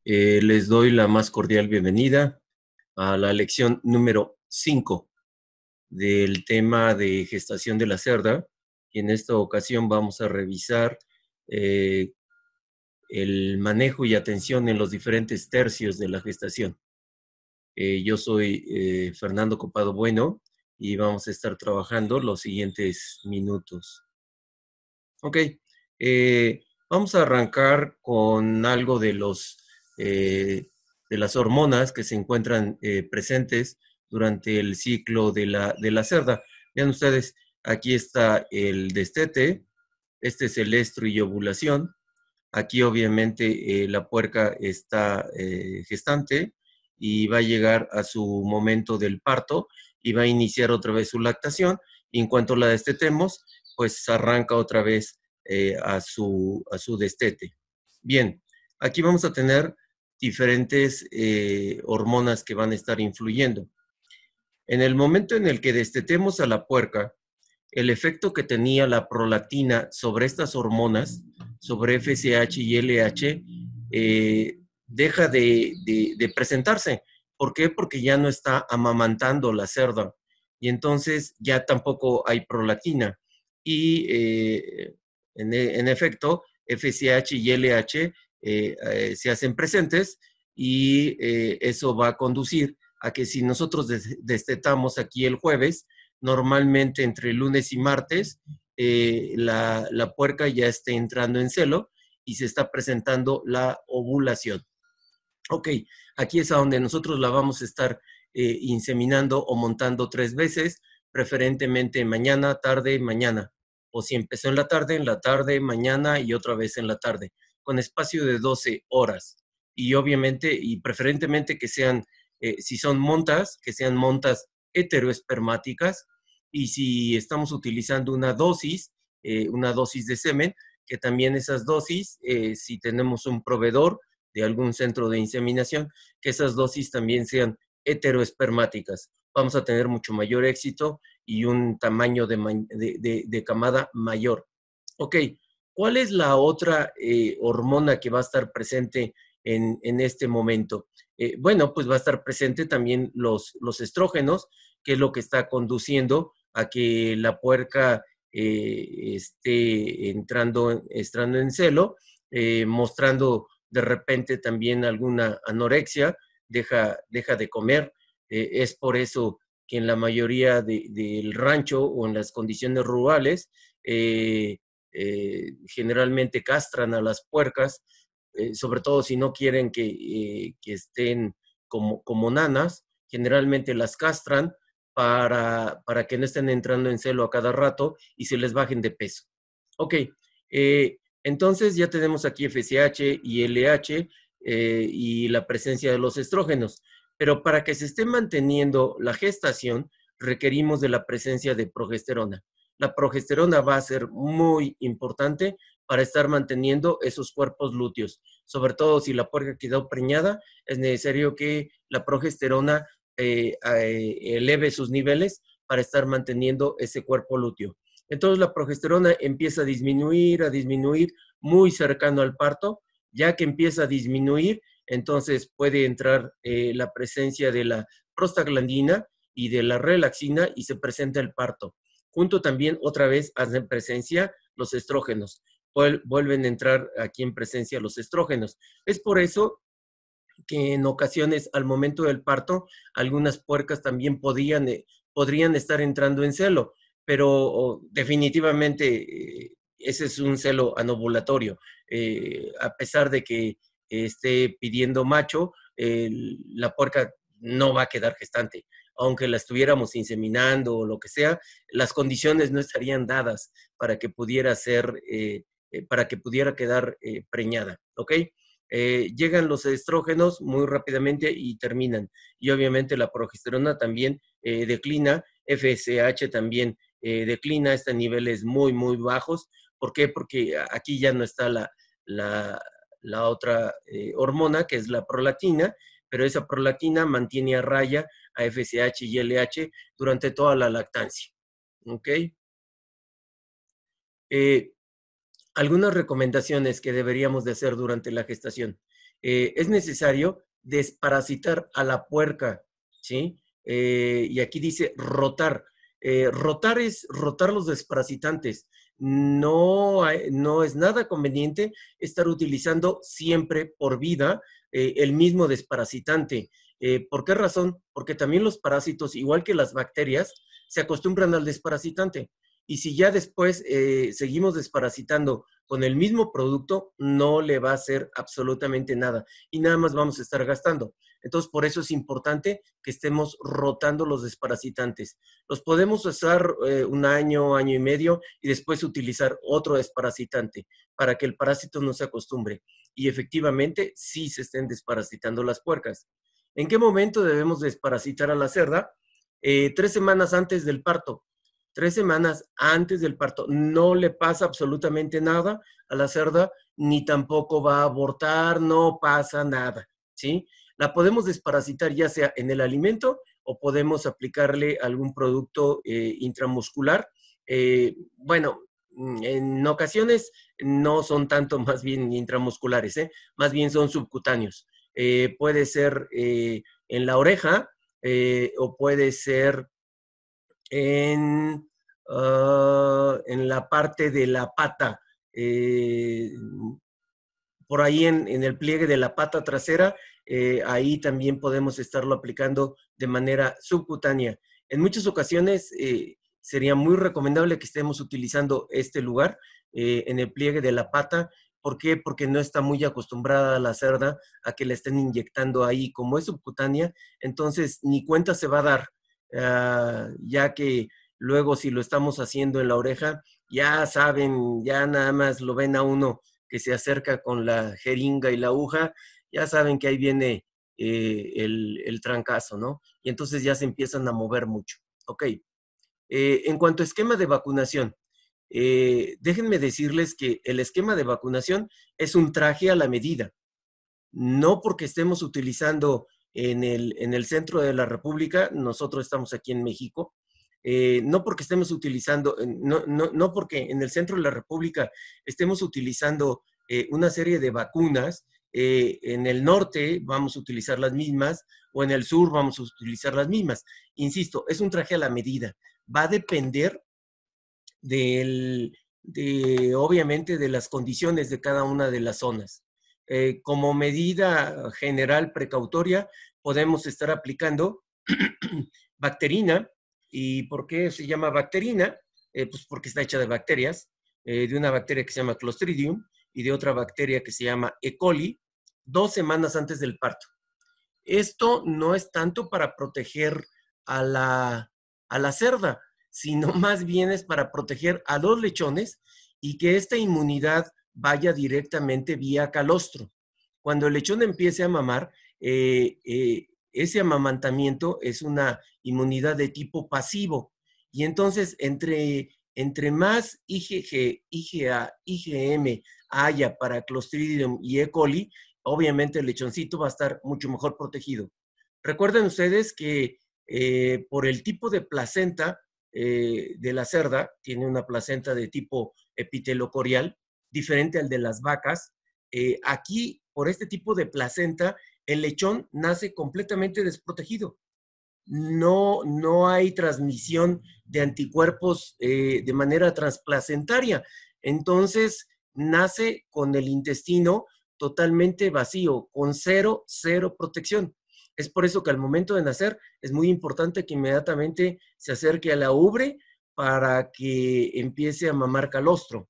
Les doy la más cordial bienvenida a la lección número 5 del tema de gestación de la cerda. Y en esta ocasión vamos a revisar eh, el manejo y atención en los diferentes tercios de la gestación. Yo soy Fernando Copado Bueno y vamos a estar trabajando los siguientes minutos. Ok, vamos a arrancar con algo de las hormonas que se encuentran presentes durante el ciclo de la cerda. Vean ustedes, aquí está el destete, este es el estro y ovulación. Aquí obviamente la puerca está gestante y va a llegar a su momento del parto y va a iniciar otra vez su lactación. Y en cuanto la destetemos, pues arranca otra vez a su destete. Bien, aquí vamos a tener diferentes hormonas que van a estar influyendo. En el momento en el que destetemos a la puerca, el efecto que tenía la prolactina sobre estas hormonas, sobre FSH y LH, deja de presentarse. ¿Por qué? Porque ya no está amamantando la cerda y entonces ya tampoco hay prolactina. Y en efecto, FSH y LH se hacen presentes y eso va a conducir a que si nosotros destetamos aquí el jueves, normalmente entre lunes y martes, la puerca ya esté entrando en celo y se está presentando la ovulación. Ok, aquí es a donde nosotros la vamos a estar inseminando o montando 3 veces, preferentemente mañana, tarde, mañana. O si empezó en la tarde, mañana y otra vez en la tarde, con espacio de 12 horas. Y obviamente, y preferentemente que sean, si son montas, que sean montas heteroespermáticas. Y si estamos utilizando una dosis de semen, que también esas dosis, si tenemos un proveedor, de algún centro de inseminación, que esas dosis también sean heteroespermáticas. Vamos a tener mucho mayor éxito y un tamaño de camada mayor. Ok, ¿cuál es la otra hormona que va a estar presente en este momento? Bueno, pues va a estar presente también los estrógenos, que es lo que está conduciendo a que la puerca esté entrando en celo, mostrando de repente también alguna anorexia, deja de comer. Es por eso que en la mayoría del rancho o en las condiciones rurales, generalmente castran a las puercas, sobre todo si no quieren que estén como nanas, generalmente las castran para que no estén entrando en celo a cada rato y se les bajen de peso. Ok, entonces ya tenemos aquí FSH y LH y la presencia de los estrógenos, pero para que se esté manteniendo la gestación requerimos de la presencia de progesterona. La progesterona va a ser muy importante para estar manteniendo esos cuerpos lúteos. Sobre todo si la puerca quedó preñada, es necesario que la progesterona eleve sus niveles para estar manteniendo ese cuerpo lúteo. Entonces la progesterona empieza a disminuir muy cercano al parto. Ya que empieza a disminuir, entonces puede entrar la presencia de la prostaglandina y de la relaxina y se presenta el parto. Junto también otra vez hacen presencia los estrógenos. Vuelven a entrar aquí en presencia los estrógenos. Es por eso que en ocasiones al momento del parto algunas puercas también podrían estar entrando en celo, pero definitivamente ese es un celo anovulatorio. A pesar de que esté pidiendo macho, la puerca no va a quedar gestante. Aunque la estuviéramos inseminando o lo que sea, las condiciones no estarían dadas para que pudiera ser, para que pudiera quedar preñada, ¿ok? Llegan los estrógenos muy rápidamente y terminan. Y obviamente la progesterona también declina, FSH también declina, está en niveles muy, muy bajos. ¿Por qué? Porque aquí ya no está la otra hormona, que es la prolactina, pero esa prolactina mantiene a raya a FSH y LH durante toda la lactancia. ¿Ok? Algunas recomendaciones que deberíamos de hacer durante la gestación. es necesario desparasitar a la puerca, ¿sí? Y aquí dice rotar. Rotar es rotar los desparasitantes. No es nada conveniente estar utilizando siempre por vida el mismo desparasitante. ¿Por qué razón? Porque también los parásitos, igual que las bacterias, se acostumbran al desparasitante. Y si ya después seguimos desparasitando con el mismo producto, no le va a hacer absolutamente nada y nada más vamos a estar gastando. Entonces, por eso es importante que estemos rotando los desparasitantes. Los podemos usar un año, año y medio y después utilizar otro desparasitante para que el parásito no se acostumbre. Y efectivamente, sí se estén desparasitando las puercas. ¿En qué momento debemos desparasitar a la cerda? 3 semanas antes del parto. 3 semanas antes del parto. No le pasa absolutamente nada a la cerda, ni tampoco va a abortar, no pasa nada, ¿sí? La podemos desparasitar ya sea en el alimento o podemos aplicarle algún producto intramuscular. Bueno, en ocasiones no son tanto más bien intramusculares, más bien son subcutáneos. Puede ser en la oreja o puede ser en la parte de la pata, por ahí en el pliegue de la pata trasera, ahí también podemos estarlo aplicando de manera subcutánea. En muchas ocasiones sería muy recomendable que estemos utilizando este lugar en el pliegue de la pata. ¿Por qué? Porque no está muy acostumbrada la cerda a que le estén inyectando ahí. Como es subcutánea, entonces ni cuenta se va a dar, ya que luego si lo estamos haciendo en la oreja, ya saben, ya nada más lo ven a uno que se acerca con la jeringa y la aguja, ya saben que ahí viene el trancazo, ¿no? Y entonces ya se empiezan a mover mucho. Ok. En cuanto a esquema de vacunación, déjenme decirles que el esquema de vacunación es un traje a la medida. No porque estemos utilizando en el centro de la República, nosotros estamos aquí en México, no porque estemos utilizando, no porque en el centro de la República estemos utilizando una serie de vacunas, en el norte vamos a utilizar las mismas o en el sur vamos a utilizar las mismas. Insisto, es un traje a la medida. Va a depender obviamente, de las condiciones de cada una de las zonas. Como medida general precautoria, podemos estar aplicando bacterina. ¿Y por qué se llama bacterina? Pues porque está hecha de bacterias, de una bacteria que se llama Clostridium y de otra bacteria que se llama E. coli, 2 semanas antes del parto. Esto no es tanto para proteger a la cerda, sino más bien es para proteger a los lechones y que esta inmunidad vaya directamente vía calostro. Cuando el lechón empiece a mamar, ese amamantamiento es una inmunidad de tipo pasivo. Y entonces, entre más IgG, IgA, IgM haya para Clostridium y E. coli, obviamente el lechoncito va a estar mucho mejor protegido. Recuerden ustedes que por el tipo de placenta de la cerda, tiene una placenta de tipo epitelocorial, diferente al de las vacas. Aquí, por este tipo de placenta, el lechón nace completamente desprotegido. No hay transmisión de anticuerpos de manera transplacentaria. Entonces, nace con el intestino totalmente vacío, con cero protección. Es por eso que al momento de nacer es muy importante que inmediatamente se acerque a la ubre para que empiece a mamar calostro.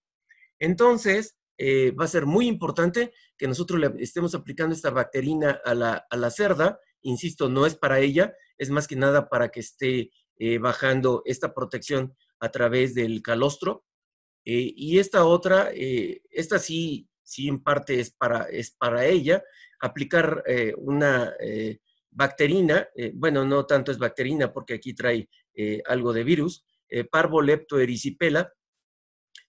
Entonces, va a ser muy importante que nosotros le estemos aplicando esta bacterina a la cerda. Insisto, no es para ella, es más que nada para que esté bajando esta protección a través del calostro. Y esta otra, esta sí en parte es para ella, aplicar una bacterina, bueno, no tanto es bacterina porque aquí trae algo de virus, Parvolepto erisipela,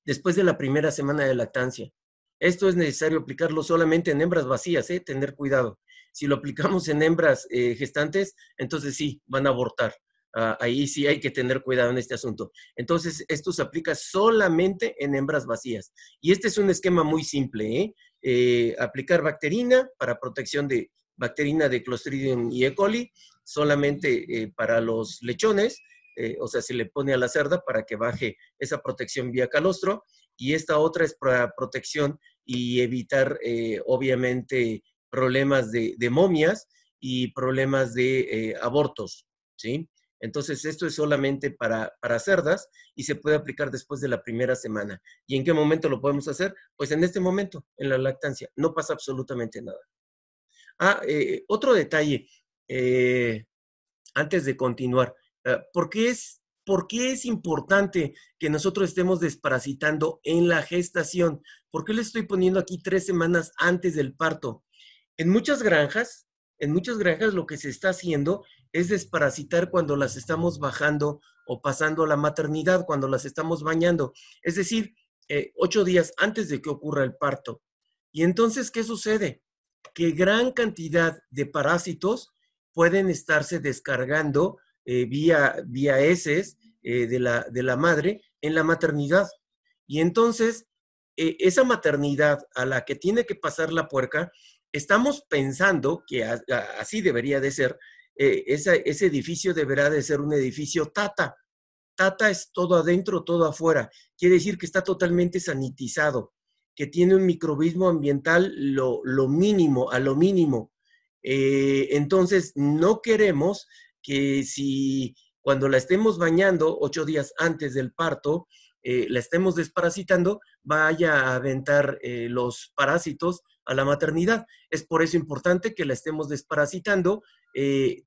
después de la primera semana de lactancia. Esto es necesario aplicarlo solamente en hembras vacías, tener cuidado. Si lo aplicamos en hembras gestantes, entonces sí, van a abortar. Ahí sí hay que tener cuidado en este asunto. Entonces, esto se aplica solamente en hembras vacías. Y este es un esquema muy simple, aplicar bacterina para protección de bacterina de Clostridium y E. coli, solamente para los lechones, o sea, se le pone a la cerda para que baje esa protección vía calostro, y esta otra es para protección y evitar, obviamente, problemas de momias y problemas de abortos, ¿sí? Entonces, esto es solamente para cerdas y se puede aplicar después de la primera semana. ¿Y en qué momento lo podemos hacer? Pues en este momento, en la lactancia. No pasa absolutamente nada. Otro detalle, antes de continuar. ¿Por qué es importante que nosotros estemos desparasitando en la gestación? ¿Por qué le estoy poniendo aquí 3 semanas antes del parto? En muchas granjas, lo que se está haciendo es desparasitar cuando las estamos bajando o pasando la maternidad, cuando las estamos bañando. Es decir, 8 días antes de que ocurra el parto. Y entonces, ¿qué sucede? Que gran cantidad de parásitos pueden estarse descargando vía heces de la madre en la maternidad. Y entonces, esa maternidad a la que tiene que pasar la puerca, estamos pensando que así debería de ser, ese edificio deberá de ser un edificio Tata. Tata es todo adentro, todo afuera. Quiere decir que está totalmente sanitizado, que tiene un microbismo ambiental lo mínimo, a lo mínimo. Entonces, no queremos que si cuando la estemos bañando 8 días antes del parto, la estemos desparasitando, vaya a aventar los parásitos a la maternidad. Es por eso importante que la estemos desparasitando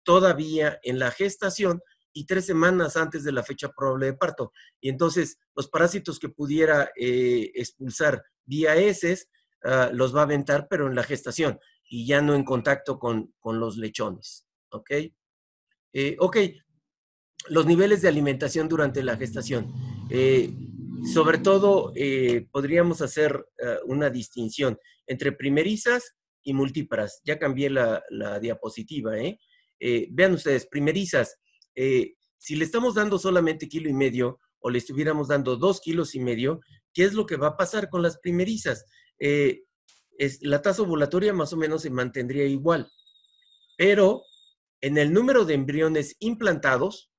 todavía en la gestación y 3 semanas antes de la fecha probable de parto. Y entonces los parásitos que pudiera expulsar vía heces los va a aventar, pero en la gestación y ya no en contacto con los lechones. ¿Ok? Ok, los niveles de alimentación durante la gestación. Sobre todo, podríamos hacer una distinción entre primerizas y multíparas. Ya cambié la diapositiva. Vean ustedes, primerizas. Si le estamos dando solamente 1,5 kilos o le estuviéramos dando 2,5 kilos, ¿qué es lo que va a pasar con las primerizas? La tasa ovulatoria más o menos se mantendría igual, pero en el número de embriones implantados,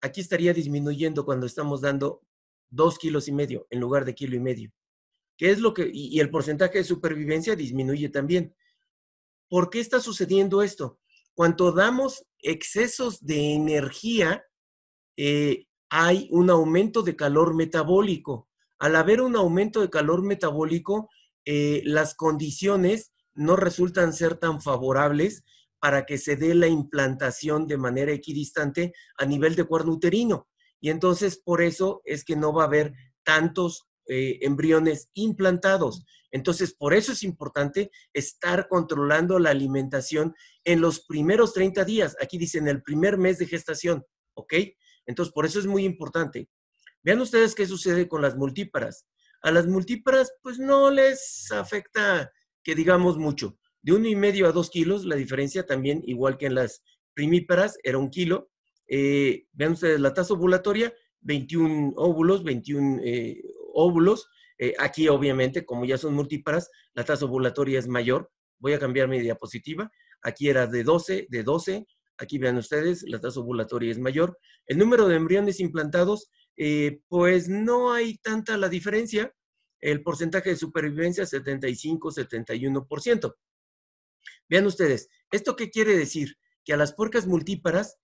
aquí estaría disminuyendo cuando estamos dando 2,5 kilos en lugar de 1,5 kilos. ¿Qué es lo que, y el porcentaje de supervivencia disminuye también? ¿Por qué está sucediendo esto? Cuando damos excesos de energía, hay un aumento de calor metabólico. Al haber un aumento de calor metabólico, las condiciones no resultan ser tan favorables para que se dé la implantación de manera equidistante a nivel de cuerno uterino. Y entonces por eso es que no va a haber tantos embriones implantados. Entonces por eso es importante estar controlando la alimentación en los primeros 30 días. Aquí dicen el primer mes de gestación, ¿ok? Entonces, por eso es muy importante. Vean ustedes qué sucede con las multíparas. A las multíparas, pues no les afecta que digamos mucho. De 1,5 a 2 kilos, la diferencia también, igual que en las primíparas, era 1 kilo. Vean ustedes la tasa ovulatoria, 21 óvulos, 21 óvulos. Aquí, obviamente, como ya son multíparas, la tasa ovulatoria es mayor. Voy a cambiar mi diapositiva. Aquí era de 12, de 12. Aquí vean ustedes, la tasa ovulatoria es mayor. El número de embriones implantados, pues no hay tanta la diferencia. El porcentaje de supervivencia, 75-71%. Vean ustedes, ¿esto qué quiere decir? Que a las puercas multíparas,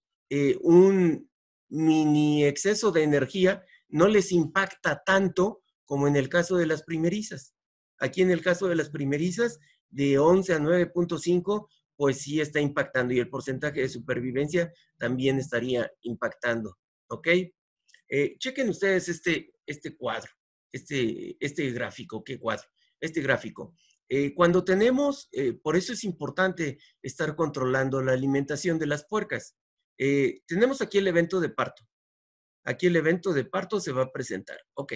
un mini exceso de energía no les impacta tanto como en el caso de las primerizas. Aquí en el caso de las primerizas, de 11 a 9.5, pues sí está impactando y el porcentaje de supervivencia también estaría impactando. ¿Ok? Chequen ustedes este cuadro, este gráfico. ¿Qué cuadro? Este gráfico. Cuando tenemos, por eso es importante estar controlando la alimentación de las puercas. Tenemos aquí el evento de parto. Aquí el evento de parto se va a presentar. Ok.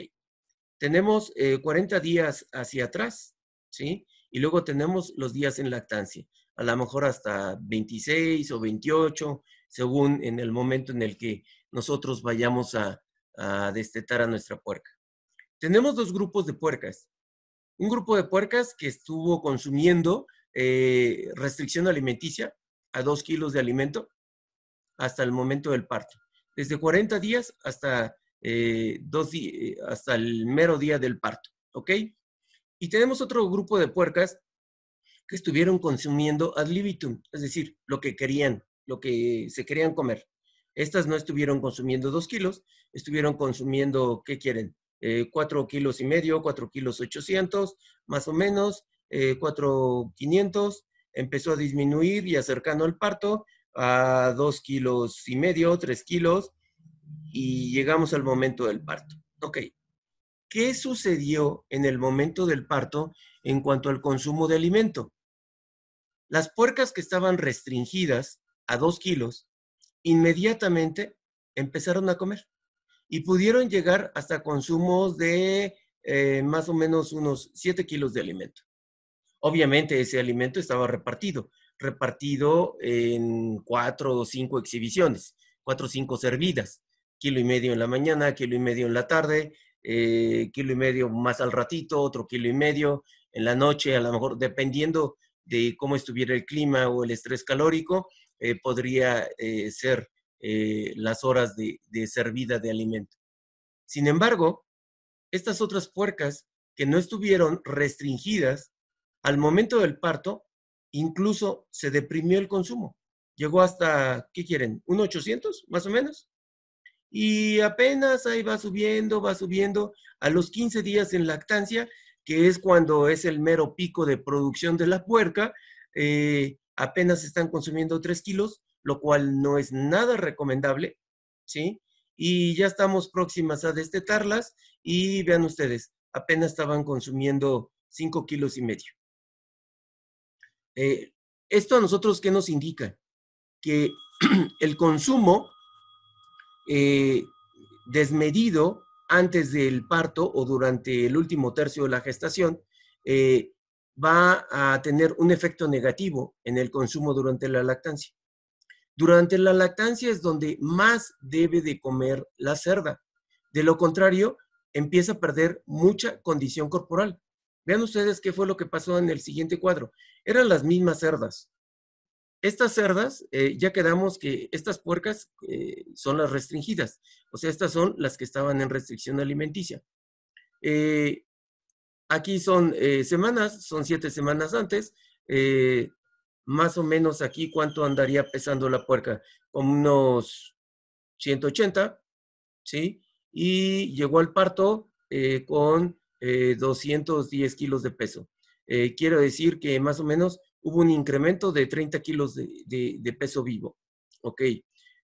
Tenemos 40 días hacia atrás, ¿sí? Y luego tenemos los días en lactancia. A lo mejor hasta 26 o 28, según en el momento en el que nosotros vayamos a destetar a nuestra puerca. Tenemos dos grupos de puercas. Un grupo de puercas que estuvo consumiendo restricción alimenticia a 2 kilos de alimento hasta el momento del parto. Desde 40 días hasta, hasta el mero día del parto, ¿ok? Y tenemos otro grupo de puercas que estuvieron consumiendo ad libitum, es decir, lo que querían, lo que se querían comer. Estas no estuvieron consumiendo 2 kilos, estuvieron consumiendo, ¿qué quieren? 4 kilos y medio, 4 kilos 800, más o menos, 4,500, empezó a disminuir y acercando al parto a 2 kilos y medio, 3 kilos, y llegamos al momento del parto. Ok, ¿qué sucedió en el momento del parto en cuanto al consumo de alimento? Las puercas que estaban restringidas a 2 kilos, inmediatamente empezaron a comer y pudieron llegar hasta consumos de más o menos unos 7 kilos de alimento. Obviamente ese alimento estaba repartido en 4 o 5 exhibiciones, 4 o 5 servidas, 1,5 kilos en la mañana, 1,5 kilos en la tarde, 1,5 kilos más al ratito, otro 1,5 kilos en la noche, a lo mejor dependiendo de cómo estuviera el clima o el estrés calórico, podría ser las horas de servida de alimento. Sin embargo, estas otras puercas que no estuvieron restringidas, al momento del parto, incluso se deprimió el consumo. Llegó hasta, ¿qué quieren? ¿1,800 más o menos? Y apenas ahí va subiendo, a los 15 días en lactancia, que es cuando es el mero pico de producción de la puerca, apenas están consumiendo 3 kilos, lo cual no es nada recomendable, ¿sí? Y ya estamos próximas a destetarlas y vean ustedes, apenas estaban consumiendo 5,5 kilos. Esto a nosotros, ¿qué nos indica? Que el consumo desmedido antes del parto o durante el último tercio de la gestación va a tener un efecto negativo en el consumo durante la lactancia. Durante la lactancia es donde más debe de comer la cerda. De lo contrario, empieza a perder mucha condición corporal. Vean ustedes qué fue lo que pasó en el siguiente cuadro. Eran las mismas cerdas. Estas cerdas, ya quedamos que estas puercas son las restringidas. O sea, estas son las que estaban en restricción alimenticia. Aquí son semanas, son 7 semanas antes. Más o menos aquí, ¿cuánto andaría pesando la puerca? Como unos 180, ¿sí? Y llegó al parto con 210 kilos de peso. Quiero decir que más o menos hubo un incremento de 30 kilos de peso vivo. Ok.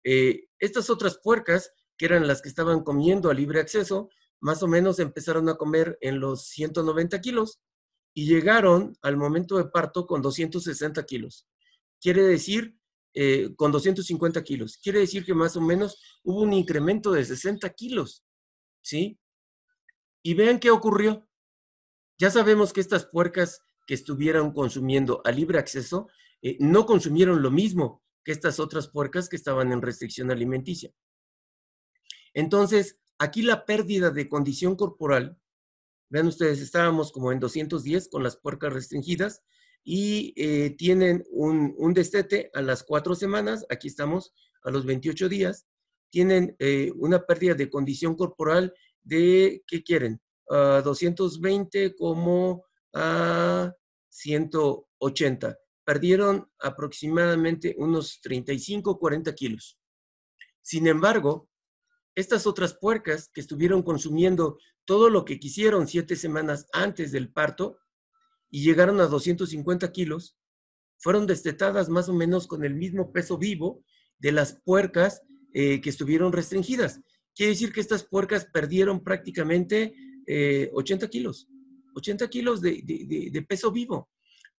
Estas otras puercas, que eran las que estaban comiendo a libre acceso, más o menos empezaron a comer en los 190 kilos y llegaron al momento de parto con 260 kilos. Quiere decir, con 250 kilos. Quiere decir que más o menos hubo un incremento de 60 kilos, ¿sí? Y vean qué ocurrió. Ya sabemos que estas puercas que estuvieron consumiendo a libre acceso no consumieron lo mismo que estas otras puercas que estaban en restricción alimenticia. Entonces, aquí la pérdida de condición corporal, vean ustedes, estábamos como en 210 con las puercas restringidas y tienen un destete a las 4 semanas, aquí estamos a los 28 días, tienen una pérdida de condición corporal de, ¿qué quieren? 220 como a 180. Perdieron aproximadamente unos 35, 40 kilos. Sin embargo, estas otras puercas que estuvieron consumiendo todo lo que quisieron 7 semanas antes del parto y llegaron a 250 kilos, fueron destetadas más o menos con el mismo peso vivo de las puercas que estuvieron restringidas. Quiere decir que estas puercas perdieron prácticamente 80 kilos, 80 kilos de peso vivo.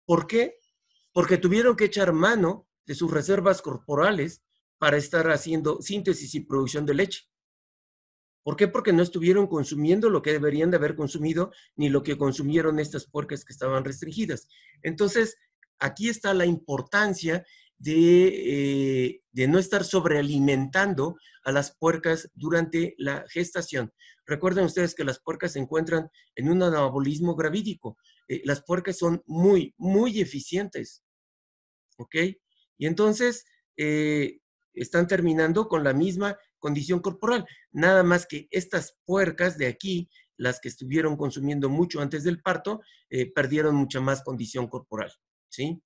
¿Por qué? Porque tuvieron que echar mano de sus reservas corporales para estar haciendo síntesis y producción de leche. ¿Por qué? Porque no estuvieron consumiendo lo que deberían de haber consumido, ni lo que consumieron estas puercas que estaban restringidas. Entonces, aquí está la importancia de no estar sobrealimentando a las puercas durante la gestación. Recuerden ustedes que las puercas se encuentran en un anabolismo gravídico. Las puercas son muy, muy eficientes, ¿ok? Y entonces están terminando con la misma condición corporal. Nada más que estas puercas de aquí, las que estuvieron consumiendo mucho antes del parto, perdieron mucha más condición corporal, ¿sí?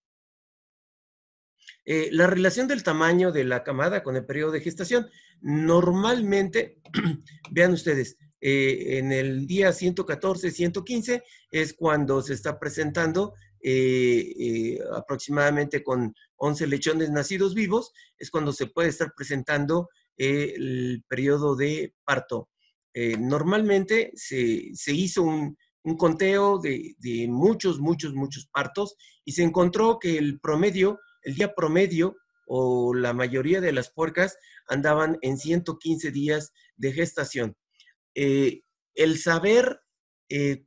La relación del tamaño de la camada con el periodo de gestación. Normalmente, vean ustedes, en el día 114, 115 es cuando se está presentando aproximadamente con 11 lechones nacidos vivos, es cuando se puede estar presentando el periodo de parto. Normalmente se hizo un conteo de muchos partos y se encontró que el día promedio o la mayoría de las puercas andaban en 115 días de gestación. El saber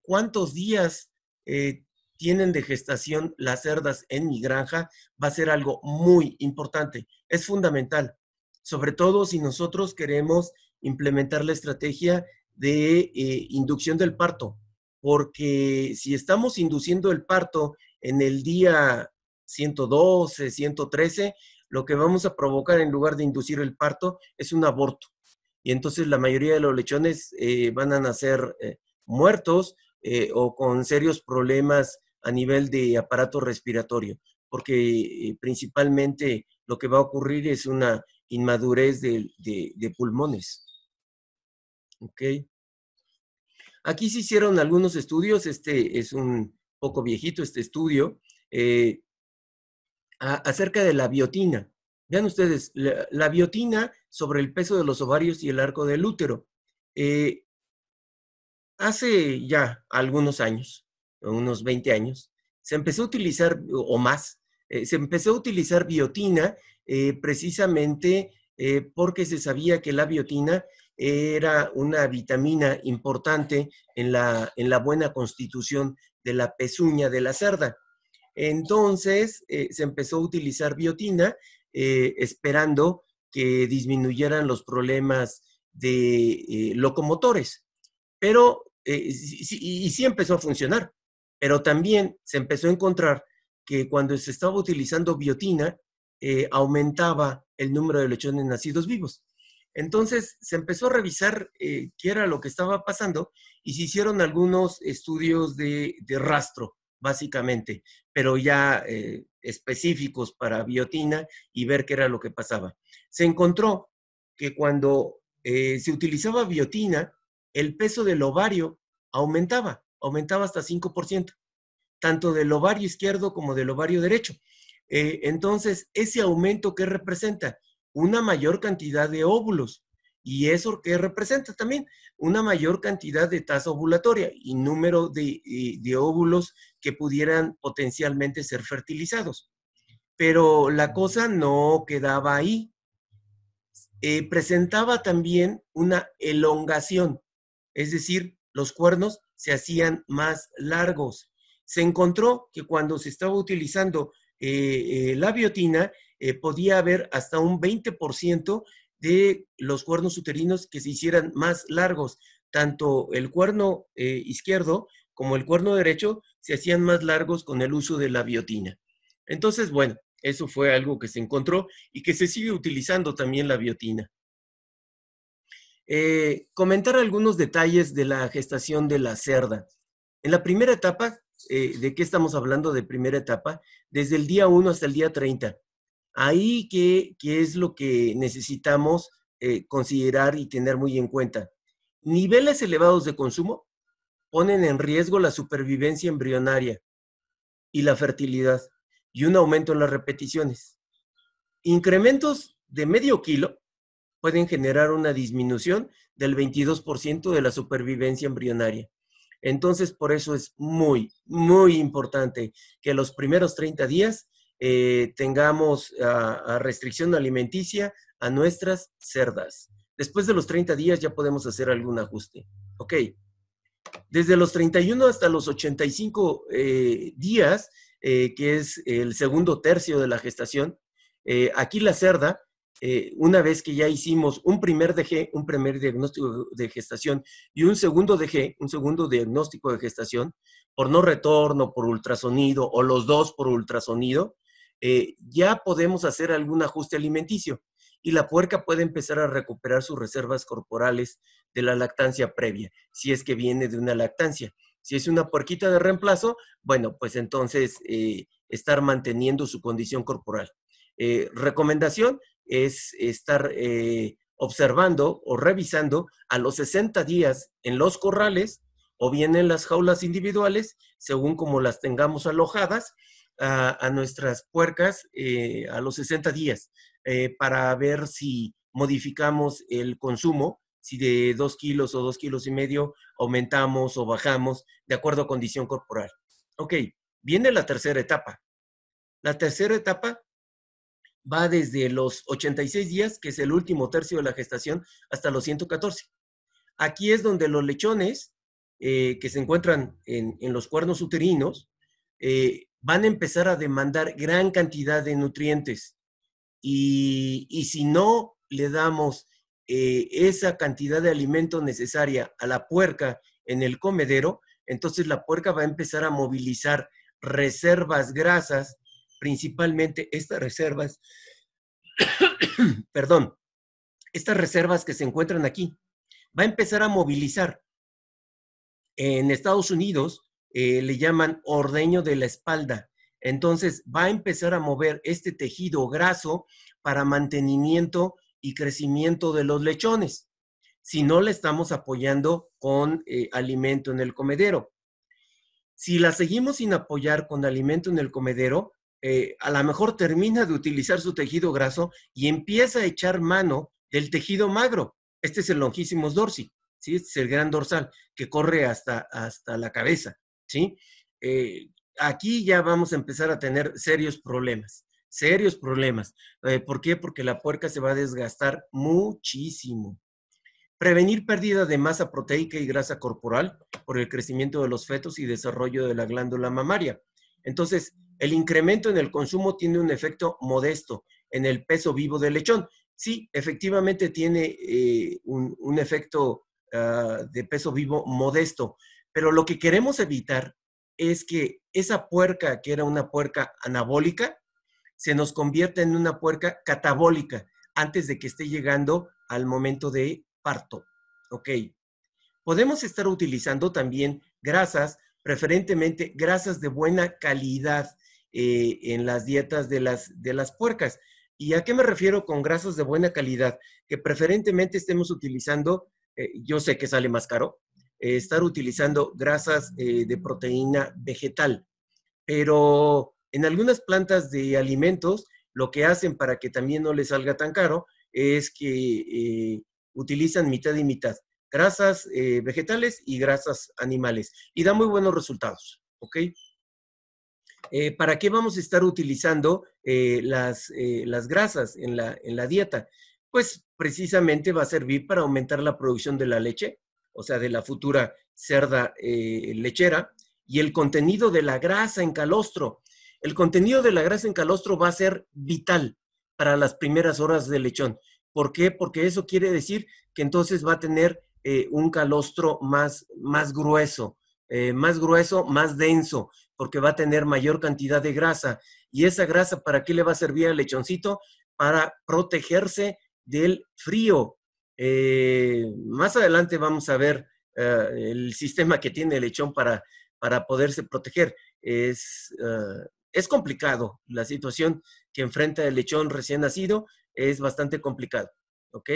cuántos días tienen de gestación las cerdas en mi granja va a ser algo muy importante, es fundamental, sobre todo si nosotros queremos implementar la estrategia de inducción del parto, porque si estamos induciendo el parto en el día 112, 113, lo que vamos a provocar en lugar de inducir el parto es un aborto. Y entonces la mayoría de los lechones van a nacer muertos o con serios problemas a nivel de aparato respiratorio, porque principalmente lo que va a ocurrir es una inmadurez de pulmones. ¿Ok? Aquí se hicieron algunos estudios, este es un poco viejito este estudio, acerca de la biotina. Vean ustedes, la biotina sobre el peso de los ovarios y el arco del útero. Hace ya algunos años, unos 20 años, se empezó a utilizar, o más, se empezó a utilizar biotina precisamente porque se sabía que la biotina era una vitamina importante en la buena constitución de la pezuña de la cerda. Entonces, se empezó a utilizar biotina esperando que disminuyeran los problemas de locomotores. Pero, y sí empezó a funcionar, pero también se empezó a encontrar que cuando se estaba utilizando biotina, aumentaba el número de lechones nacidos vivos. Entonces, se empezó a revisar qué era lo que estaba pasando y se hicieron algunos estudios de rastro, básicamente, pero ya específicos para biotina y ver qué era lo que pasaba. Se encontró que cuando se utilizaba biotina, el peso del ovario aumentaba hasta 5%, tanto del ovario izquierdo como del ovario derecho. Entonces, ese aumento, ¿qué representa? Una mayor cantidad de óvulos. ¿Y eso qué representa también? Una mayor cantidad de tasa ovulatoria y número de óvulos que pudieran potencialmente ser fertilizados. Pero la cosa no quedaba ahí. Presentaba también una elongación, es decir, los cuernos se hacían más largos. Se encontró que cuando se estaba utilizando la biotina, podía haber hasta un 20% de los cuernos uterinos que se hicieran más largos. Tanto el cuerno izquierdo como el cuerno derecho se hacían más largos con el uso de la biotina. Entonces, bueno, eso fue algo que se encontró y que se sigue utilizando también la biotina. Comentar algunos detalles de la gestación de la cerda. En la primera etapa, ¿de qué estamos hablando de primera etapa? Desde el día 1 hasta el día 30. Ahí, ¿qué es lo que necesitamos considerar y tener muy en cuenta? Niveles elevados de consumo ponen en riesgo la supervivencia embrionaria y la fertilidad y un aumento en las repeticiones. Incrementos de medio kilo pueden generar una disminución del 22% de la supervivencia embrionaria. Entonces, por eso es muy, muy importante que los primeros 30 días tengamos a restricción alimenticia a nuestras cerdas. Después de los 30 días ya podemos hacer algún ajuste. Ok. Desde los 31 hasta los 85 días, que es el segundo tercio de la gestación, Aquí la cerda, una vez que ya hicimos un primer DG, un primer diagnóstico de gestación y un segundo DG, un segundo diagnóstico de gestación, por no retorno, por ultrasonido o los dos por ultrasonido, ya podemos hacer algún ajuste alimenticio y la puerca puede empezar a recuperar sus reservas corporales de la lactancia previa, si es que viene de una lactancia. Si es una puerquita de reemplazo, bueno, pues entonces estar manteniendo su condición corporal. Recomendación es estar observando o revisando a los 60 días en los corrales o bien en las jaulas individuales, según como las tengamos alojadas, a nuestras puercas a los 60 días para ver si modificamos el consumo, si de 2 kilos o 2 kilos y medio aumentamos o bajamos de acuerdo a condición corporal. Ok, viene la tercera etapa. La tercera etapa va desde los 86 días, que es el último tercio de la gestación, hasta los 114. Aquí es donde los lechones que se encuentran en los cuernos uterinos van a empezar a demandar gran cantidad de nutrientes. Y si no le damos esa cantidad de alimento necesaria a la puerca en el comedero, entonces la puerca va a empezar a movilizar reservas grasas, principalmente estas reservas, perdón, estas reservas que se encuentran aquí. Va a empezar a movilizar. En Estados Unidos le llaman ordeño de la espalda. Entonces va a empezar a mover este tejido graso para mantenimiento y crecimiento de los lechones, si no le estamos apoyando con alimento en el comedero. Si la seguimos sin apoyar con alimento en el comedero, a lo mejor termina de utilizar su tejido graso y empieza a echar mano del tejido magro. Este es el longísimos dorsi, ¿sí? Este es el gran dorsal que corre hasta la cabeza, ¿sí? Aquí ya vamos a empezar a tener serios problemas. ¿Por qué? Porque la puerca se va a desgastar muchísimo. Prevenir pérdida de masa proteica y grasa corporal por el crecimiento de los fetos y desarrollo de la glándula mamaria. Entonces, el incremento en el consumo tiene un efecto modesto en el peso vivo del lechón. Sí, efectivamente tiene un efecto de peso vivo modesto, pero lo que queremos evitar es que esa puerca, que era una puerca anabólica, se nos convierta en una puerca catabólica antes de que esté llegando al momento de parto. Ok. Podemos estar utilizando también grasas, preferentemente grasas de buena calidad en las dietas de las puercas. ¿Y a qué me refiero con grasas de buena calidad? Que preferentemente estemos utilizando, yo sé que sale más caro, estar utilizando grasas de proteína vegetal, pero en algunas plantas de alimentos lo que hacen para que también no les salga tan caro es que utilizan mitad y mitad, grasas vegetales y grasas animales, y da muy buenos resultados, ¿ok? ¿Para qué vamos a estar utilizando las grasas en la dieta? Pues precisamente va a servir para aumentar la producción de la leche, o sea, de la futura cerda lechera, y el contenido de la grasa en calostro. El contenido de la grasa en calostro va a ser vital para las primeras horas del lechón. ¿Por qué? Porque eso quiere decir que entonces va a tener un calostro más grueso, más denso, porque va a tener mayor cantidad de grasa. ¿Y esa grasa para qué le va a servir al lechoncito? Para protegerse del frío. Más adelante vamos a ver el sistema que tiene el lechón para poderse proteger. Es complicado. La situación que enfrenta el lechón recién nacido es bastante complicado. ¿Ok?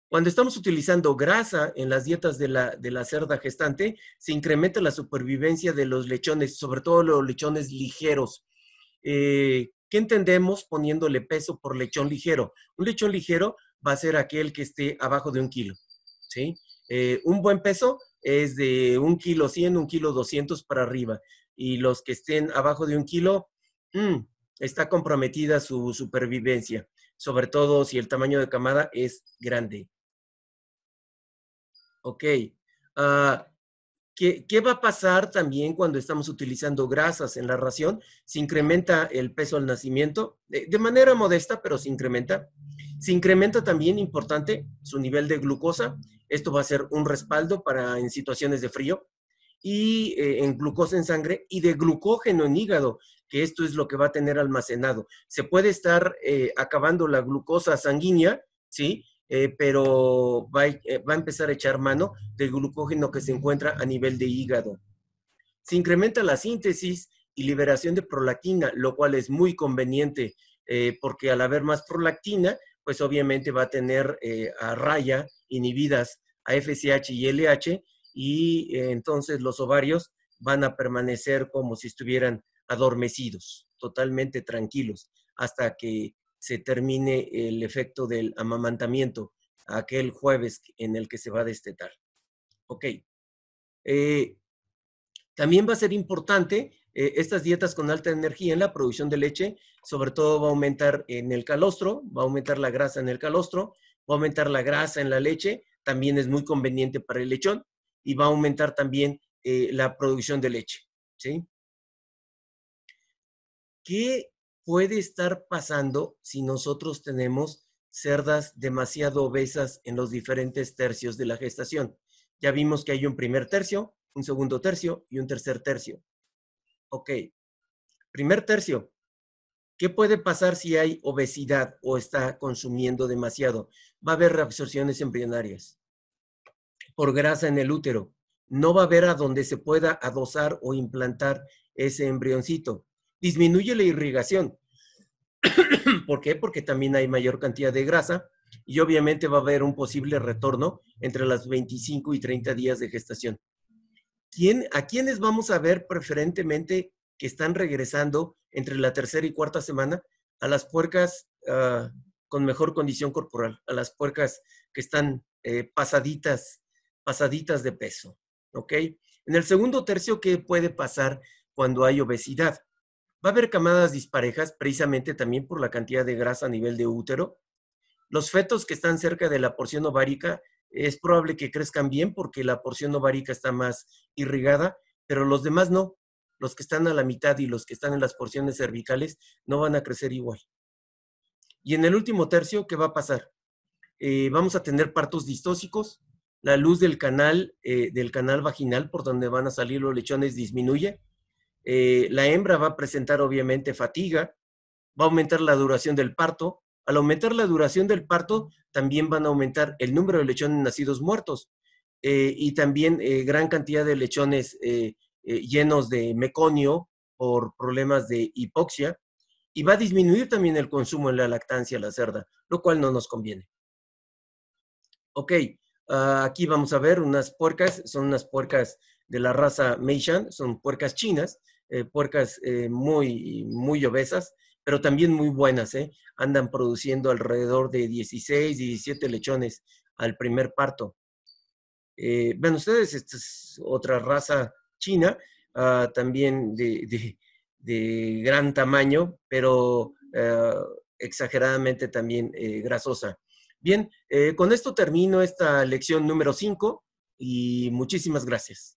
Cuando estamos utilizando grasa en las dietas de la cerda gestante, se incrementa la supervivencia de los lechones, sobre todo los lechones ligeros. ¿Qué entendemos poniéndole peso por lechón ligero? Un lechón ligero va a ser aquel que esté abajo de 1 kilo, ¿sí? Un buen peso es de 1 kilo 100, 1 kilo 200 para arriba. Y los que estén abajo de 1 kilo, está comprometida su supervivencia, sobre todo si el tamaño de camada es grande. Ok. ¿Qué va a pasar también cuando estamos utilizando grasas en la ración? Se incrementa el peso al nacimiento, de manera modesta, pero se incrementa. Se incrementa también, importante, su nivel de glucosa. Esto va a ser un respaldo para en situaciones de frío y en glucosa en sangre y de glucógeno en hígado, que esto es lo que va a tener almacenado. Se puede estar acabando la glucosa sanguínea, ¿sí? Pero va a empezar a echar mano del glucógeno que se encuentra a nivel de hígado. Se incrementa la síntesis y liberación de prolactina, lo cual es muy conveniente porque al haber más prolactina, pues obviamente va a tener a raya inhibidas a FSH y LH y entonces los ovarios van a permanecer como si estuvieran adormecidos, totalmente tranquilos, hasta que se termine el efecto del amamantamiento, aquel jueves en el que se va a destetar. Ok. También va a ser importante estas dietas con alta energía en la producción de leche, sobre todo va a aumentar en el calostro, va a aumentar la grasa en el calostro, va a aumentar la grasa en la leche, también es muy conveniente para el lechón, y va a aumentar también la producción de leche, ¿sí? ¿Qué puede estar pasando si nosotros tenemos cerdas demasiado obesas en los diferentes tercios de la gestación? Ya vimos que hay un primer tercio, un segundo tercio y un tercer tercio. Ok, primer tercio. ¿Qué puede pasar si hay obesidad o está consumiendo demasiado? Va a haber reabsorciones embrionarias por grasa en el útero. No va a haber a donde se pueda adosar o implantar ese embrioncito. Disminuye la irrigación. ¿Por qué? Porque también hay mayor cantidad de grasa y obviamente va a haber un posible retorno entre las 25 y 30 días de gestación. ¿A quiénes vamos a ver preferentemente que están regresando entre la tercera y cuarta semana? A las puercas con mejor condición corporal, a las puercas que están pasaditas de peso, ¿ok? En el segundo tercio, ¿qué puede pasar cuando hay obesidad? Va a haber camadas disparejas precisamente también por la cantidad de grasa a nivel de útero. Los fetos que están cerca de la porción ovárica es probable que crezcan bien porque la porción ovárica está más irrigada, pero los demás no. Los que están a la mitad y los que están en las porciones cervicales no van a crecer igual. Y en el último tercio, ¿qué va a pasar? Vamos a tener partos distóxicos, la luz del canal vaginal por donde van a salir los lechones disminuye, la hembra va a presentar obviamente fatiga, va a aumentar la duración del parto. Al aumentar la duración del parto, también van a aumentar el número de lechones nacidos muertos y también gran cantidad de lechones llenos de meconio por problemas de hipoxia y va a disminuir también el consumo en la lactancia a la cerda, lo cual no nos conviene. Ok, aquí vamos a ver unas puercas, son unas puercas de la raza Meishan, son puercas chinas, puercas muy obesas, pero también muy buenas, andan produciendo alrededor de 16, 17 lechones al primer parto. Ven ustedes, esta es otra raza china, también de gran tamaño, pero exageradamente también grasosa. Bien, con esto termino esta lección número 5 y muchísimas gracias.